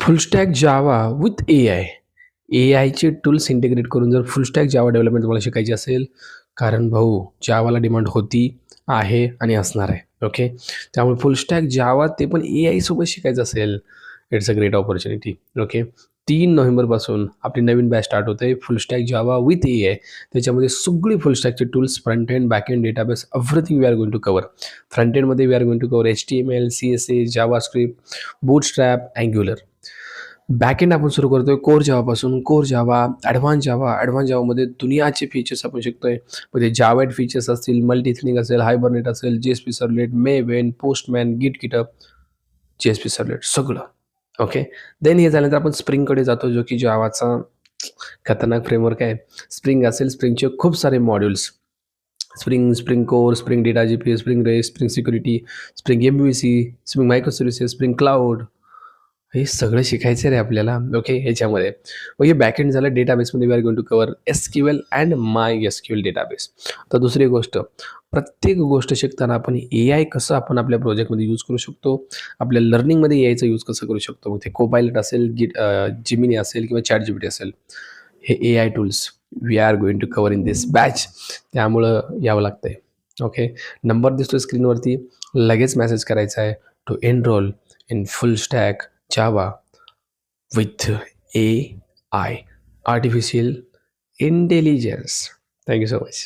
Full stack Java with AI. एआयचे tools integrate करून जर फुल स्टॅक जावा डेव्हलपमेंट तुम्हाला शिकायची असेल, कारण भाऊ जावाला डिमांड होती, आहे आणि असणार आहे. ओके. त्यामुळे फुल स्टॅक जावा ते पण एआय सोबत शिकायचं असेल, it's a great opportunity. Okay. 3 नोव्हेंबरपासून आपली नवीन बॅच स्टार्ट होते full stack Java with AI. त्याच्यामध्ये सगळी फुल स्टॅकचे tools, front end, back end, database, everything we are going to cover. Front एंडमध्ये we are going to cover HTML, CSS, JavaScript, Bootstrap, Angular. Backend आपण सुरू करतोय core जावापासून. Core Java, advance Java. Advance जावामध्ये दुनियाचे features आपण शिकतोय. म्हणजे जावेट फीचर्स असतील, मल्टीथ्निंग असेल, हायबरनेट असेल, JSP servlet, Maven, postman, GitHub, JSP servlet सगळं. ओके. देन हे झाल्यानंतर आपण स्प्रिंगकडे जातो, जो की जावाचा खतरनाक फ्रेमवर्क आहे. स्प्रिंग असेल, स्प्रिंगचे खूप सारे modules. Spring core, spring data GPU, spring rest, spring security, spring MVC, spring micro services, spring cloud, हे सगळं शिकायचं रे आपल्याला. ओके. ह्याच्यामध्ये मग हे बॅकएंड झालं. डेटाबेसमध्ये we are going to cover SQL and MySQL database. तर दुसरी गोष्ट, प्रत्येक गोष्ट शिकताना आपण AI कसं आपण आपल्या प्रोजेक्टमध्ये यूज करू शकतो, आपल्या लर्निंगमध्ये AIचा यूज कसं करू शकतो. मग ते कोपायलट असेल, जिमिनी असेल किंवा ChatGPT असेल, हे AI tools we are going to cover in this batch. त्यामुळं यावं लागतंय. ओके. नंबर दिसतो स्क्रीनवरती, लगेच मेसेज करायचा आहे to enroll in full stack Java with AI, artificial intelligence. Thank you so much.